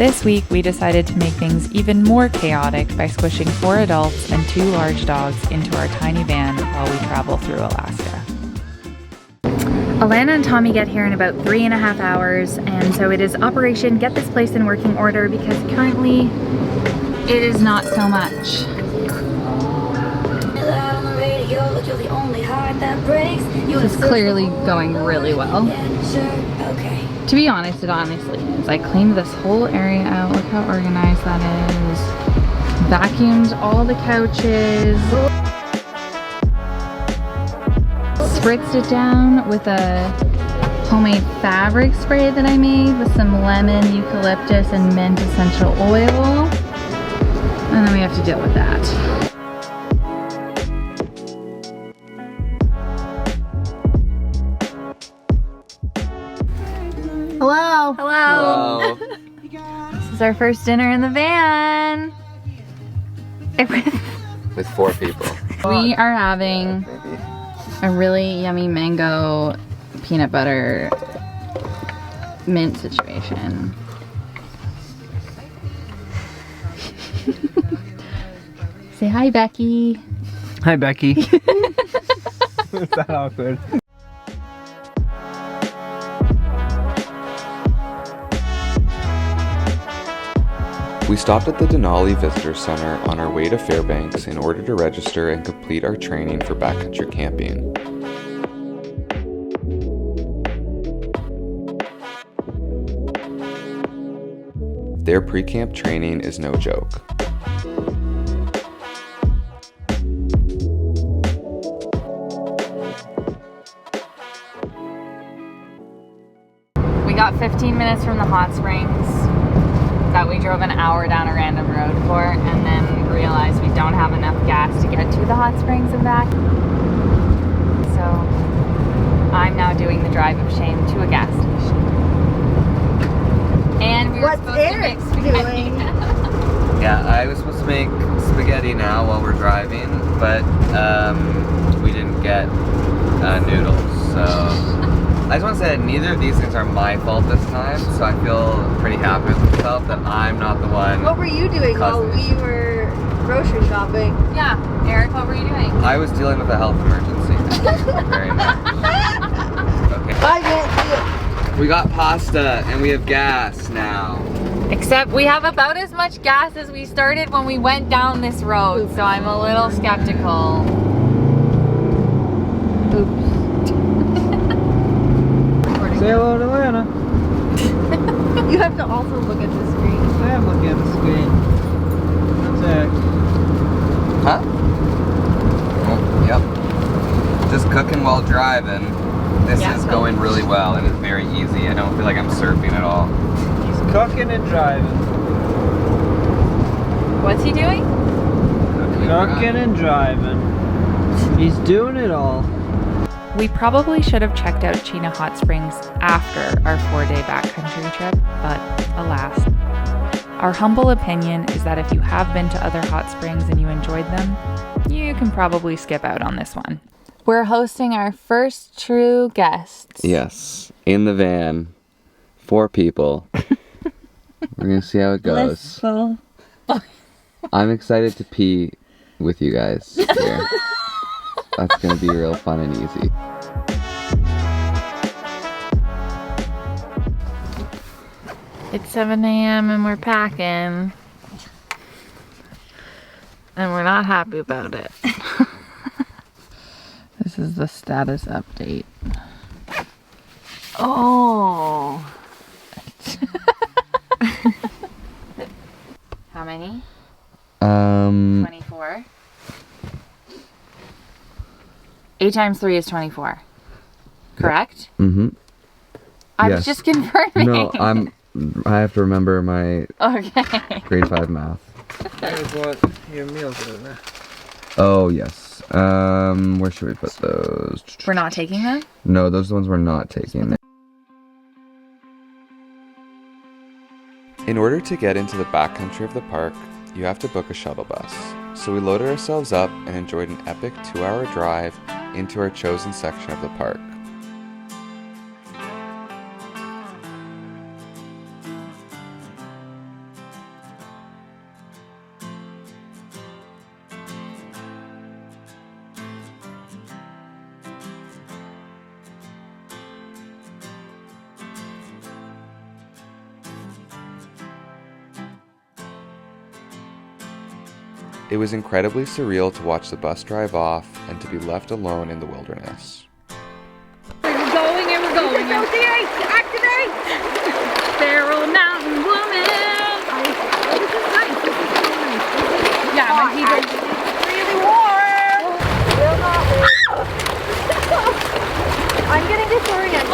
This week, we decided to make things even more chaotic by squishing 4 adults and 2 large dogs into our tiny van while we travel through Alaska. Alana and Tommy get here in about 3.5 hours, and so it is Operation Get This Place in Working Order because currently it is not so much. This is clearly going really well. To be honest, it honestly is. I cleaned this whole area out. Look how organized that is. Vacuumed all the couches. Spritzed it down with a homemade fabric spray that I made with some lemon, eucalyptus, and mint essential oil. And then we have to deal with that. Hello. Hello. This is our first dinner in the van. With 4 people. We are having a really yummy mango peanut butter mint situation. Say hi, Becky. Hi, Becky. Is that awkward? We stopped at the Denali Visitor Center on our way to Fairbanks in order to register and complete our training for backcountry camping. Their pre-camp training is no joke. We got 15 minutes from the hot springs that we drove an hour down a random road for, and then realized we don't have enough gas to get to the hot springs and back. So I'm now doing the drive of shame to a gas station. And we were supposed to make spaghetti. Yeah, I was supposed to make spaghetti now while we're driving, but we didn't get noodles, so I just want to say that neither of these things are my fault this time, so I feel pretty happy with myself that I'm not the one. What were you doing while we were grocery shopping? Yeah, Eric, what were you doing? I was dealing with a health emergency. Very much. Okay. I can't see it. We got pasta and we have gas now. Except we have about as much gas as we started when we went down this road, so I'm a little skeptical. Oops. Say hello to Atlanta. You have to also look at the screen. I am looking at the screen. That's it. Huh? Oh, yep. Just cooking while driving. This is going really well and it's very easy. I don't feel like I'm surfing at all. He's cooking and driving. What's he doing? Cooking and driving. He's doing it all. We probably should have checked out Chena Hotsprings after our 4-day backcountry trip, but alas. Our humble opinion is that if you have been to other hot springs and you enjoyed them, you can probably skip out on this one. We're hosting our first true guests. Yes, in the van. 4 people. We're gonna see how it goes. I'm excited to pee with you guys here. That's gonna be real fun and easy. It's 7 a.m. and we're packing. And we're not happy about it. This is the status update. Oh. How many? 24. 8 times 3 is 24. Correct? Mm-hmm. I Yes. was just confirming. No, I have to remember my Okay. grade 5 math. Here's what your meals are in there. Oh, yes. Where should we put those? We're not taking them? No, those are the ones we're not taking. In order to get into the backcountry of the park, you have to book a shuttle bus. So we loaded ourselves up and enjoyed an epic 2-hour drive into our chosen section of the park. It was incredibly surreal to watch the bus drive off and to be left alone in the wilderness. We're going and we're going. Activate! Feral mountain woman! Yeah, my feet are really warm! Will not wait. I'm getting disoriented.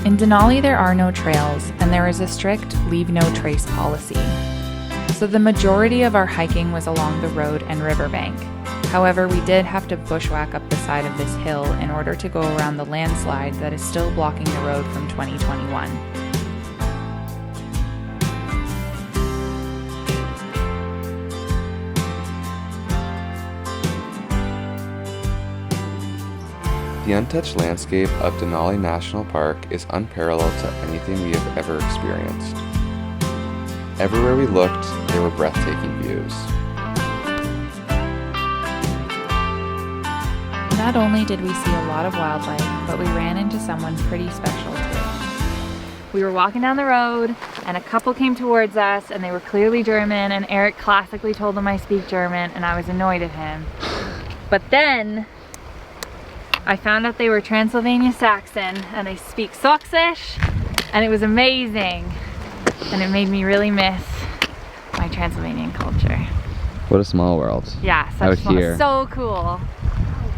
In Denali, there are no trails, and there is a strict leave no trace policy. So the majority of our hiking was along the road and riverbank. However, we did have to bushwhack up the side of this hill in order to go around the landslide that is still blocking the road from 2021. The untouched landscape of Denali National Park is unparalleled to anything we have ever experienced. Everywhere we looked, there were breathtaking views. Not only did we see a lot of wildlife, but we ran into someone pretty special too. We were walking down the road and a couple came towards us and they were clearly German, and Erik classically told them I speak German and I was annoyed at him. But then I found out they were Transylvania Saxon and they speak Sächsisch, and it was amazing. And it made me really miss my Transylvanian culture. What a small world. Yeah, Out such here. so cool.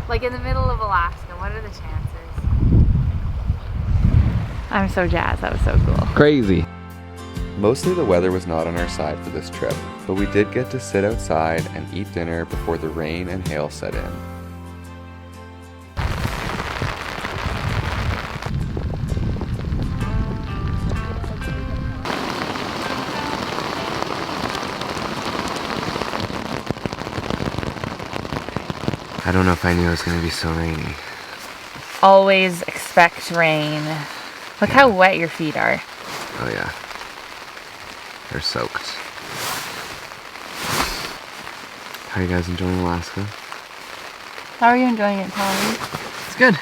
Like in the middle of Alaska, what are the chances? I'm so jazzed, that was so cool. Crazy. Mostly the weather was not on our side for this trip, but we did get to sit outside and eat dinner before the rain and hail set in. I don't know if I knew it was going to be so rainy. Always expect rain. Look how wet your feet are. Oh yeah. They're soaked. How are you guys enjoying Alaska? How are you enjoying it, Polly? It's good.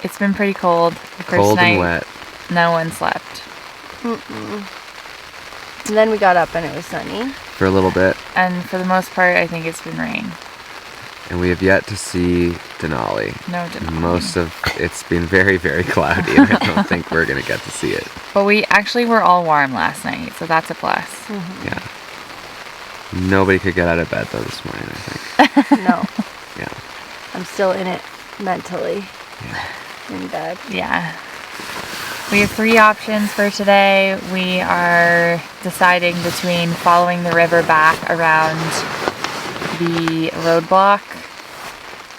It's been pretty cold. The first Cold night, and wet. no one slept. And then we got up and it was sunny. For a little bit. And for the most part, I think it's been rain. And we have yet to see Denali. No Denali. Most of it's been very, very cloudy, and I don't think we're going to get to see it. But we actually were all warm last night, so that's a plus. Yeah. Nobody could get out of bed, though, this morning, I think. No. Yeah. I'm still in it mentally. In bed. Yeah. We have 3 options for today. We are deciding between following the river back around the roadblock.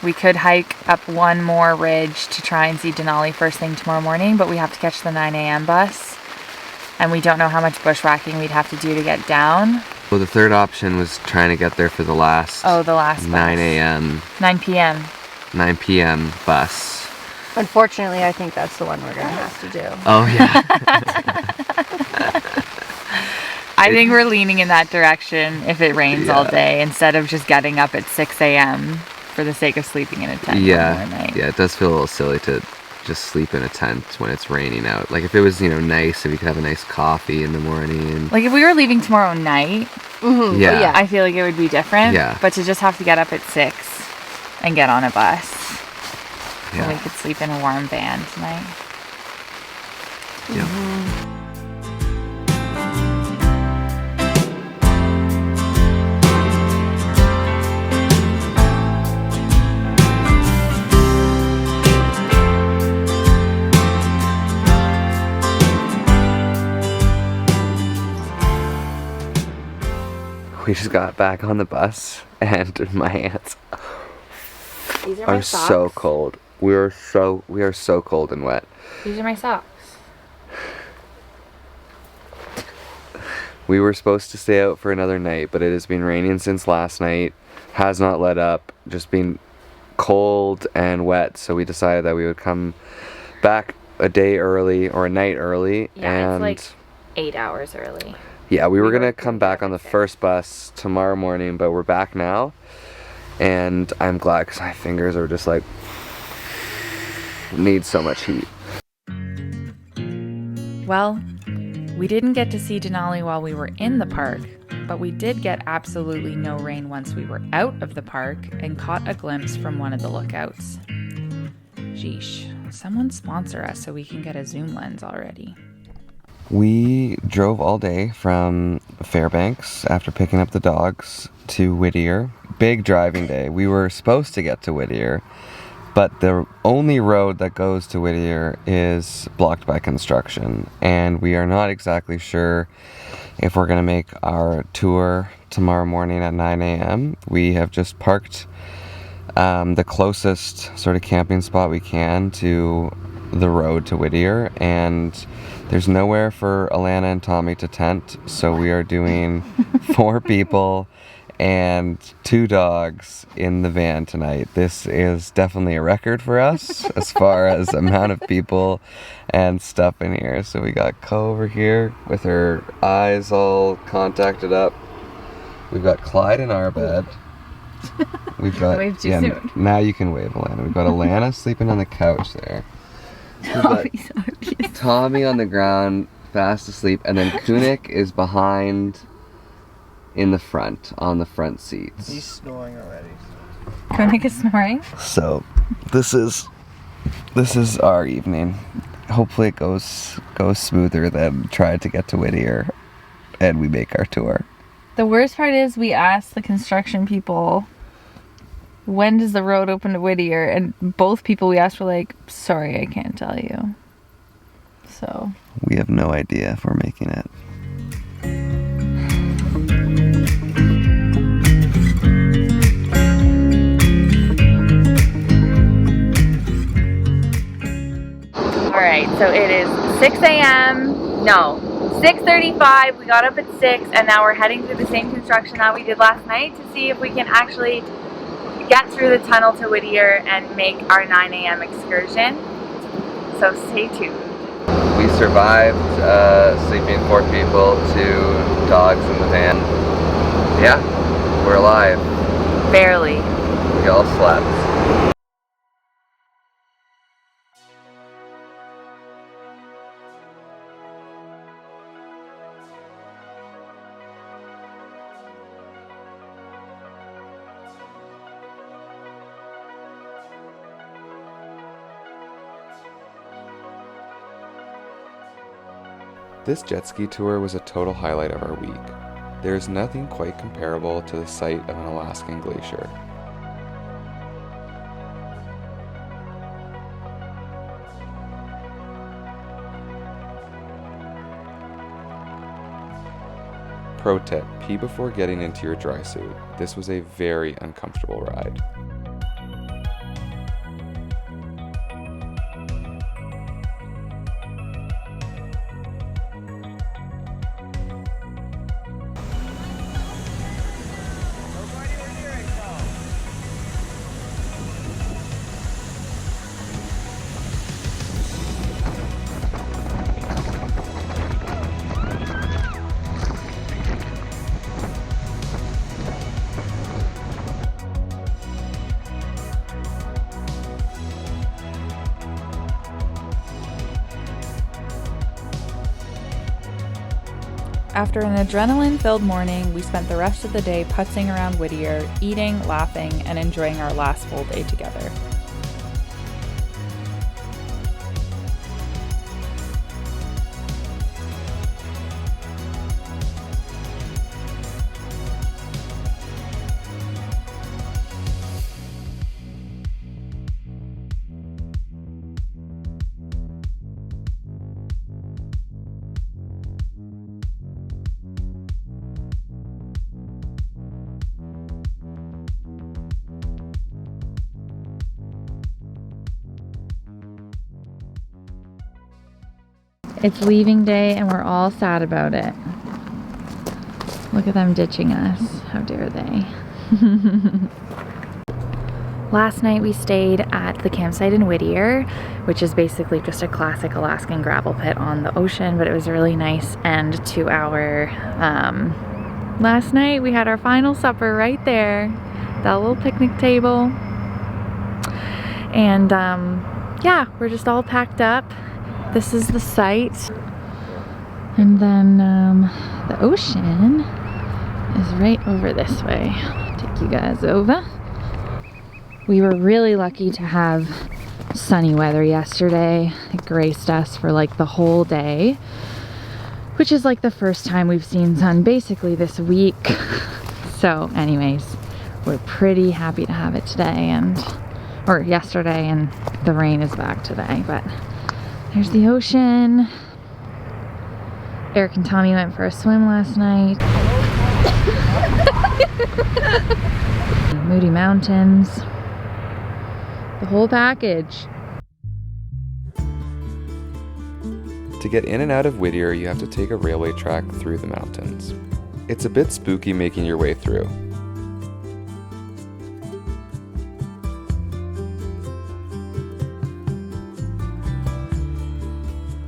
We could hike up one more ridge to try and see Denali first thing tomorrow morning, but we have to catch the 9 a.m. bus. And we don't know how much bushwhacking we'd have to do to get down. Well, the third option was trying to get there for the last, Oh, the last bus. 9 a.m., 9 p.m. 9 p.m. bus. Unfortunately, I think that's the one we're going to have to do. Oh, yeah. I think we're leaning in that direction if it rains all day, instead of just getting up at 6 a.m. for the sake of sleeping in a tent one more night. Yeah, it does feel a little silly to just sleep in a tent when it's raining out. Like if it was, nice, if you could have a nice coffee in the morning. Like if we were leaving tomorrow night, Yeah. I feel like it would be different. Yeah. But to just have to get up at 6 and get on a bus, Yeah. and we could sleep in a warm van tonight. Yeah. We just got back on the bus and my hands These are my are socks. so cold. We are so cold and wet. These are my socks. We were supposed to stay out for another night, but it has been raining since last night. Has not let up. Just been cold and wet, so we decided that we would come back a day early or a night early. Yeah, and it's like 8 hours early. yeah, we were gonna were come gonna back be on the back there. first bus tomorrow morning, but we're back now, and I'm glad because my fingers are just like need so much heat. Well, we didn't get to see Denali while we were in the park, but we did get absolutely no rain once we were out of the park and caught a glimpse from one of the lookouts. Sheesh, someone sponsor us so we can get a zoom lens already. We drove all day from Fairbanks after picking up the dogs to Whittier. Big driving day. We were supposed to get to Whittier, but the only road that goes to Whittier is blocked by construction, and we are not exactly sure if we're going to make our tour tomorrow morning at 9 a.m. We have just parked the closest sort of camping spot we can to the road to Whittier, and there's nowhere for Alana and Tommy to tent, so we are doing 4 people and 2 dogs in the van tonight. This is definitely a record for us as far as amount of people and stuff in here. So we got Co over here with her eyes all contacted up. We've got Clyde in our bed. We've got, waved too soon. Now you can wave, Alana. We've got Alana sleeping on the couch there. We've got Tommy on the ground, fast asleep, and then Kunik is behind in the front, on the front seats. He's snoring already. Koenig is snoring? So this is our evening. Hopefully it goes smoother than trying to get to Whittier and we make our tour. The worst part is we asked the construction people, when does the road open to Whittier? And both people we asked were like, sorry, I can't tell you. So We have no idea if we're making it. Alright, so it is 6 a.m. No, 6:35. We got up at 6 and now we're heading through the same construction that we did last night to see if we can actually get through the tunnel to Whittier and make our 9 a.m. excursion. So stay tuned. We survived sleeping 4 people, 2 dogs in the van. Yeah, we're alive. Barely. We all slept. This jet ski tour was a total highlight of our week. There is nothing quite comparable to the sight of an Alaskan glacier. Pro tip, pee before getting into your dry suit. This was a very uncomfortable ride. After an adrenaline-filled morning, we spent the rest of the day putzing around Whittier, eating, laughing, and enjoying our last full day together. It's leaving day and we're all sad about it. Look at them ditching us. How dare they? Last night we stayed at the campsite in Whittier, which is basically just a classic Alaskan gravel pit on the ocean, but it was a really nice end to our, last night we had our final supper right there, that little picnic table. And yeah, we're just all packed up. This is the site. And then the ocean is right over this way. I'll take you guys over. We were really lucky to have sunny weather yesterday. It graced us for like the whole day, which is like the first time we've seen sun basically this week. So anyways, we're pretty happy to have it today or yesterday, and the rain is back today, but there's the ocean. Erik and Tommy went for a swim last night. Moody Mountains. The whole package. To get in and out of Whittier, you have to take a railway track through the mountains. It's a bit spooky making your way through.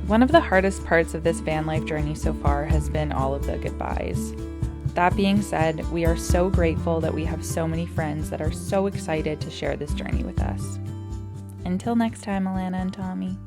One of the hardest parts of this van life journey so far has been all of the goodbyes. That being said, we are so grateful that we have so many friends that are so excited to share this journey with us. Until next time, Alana and Tommy.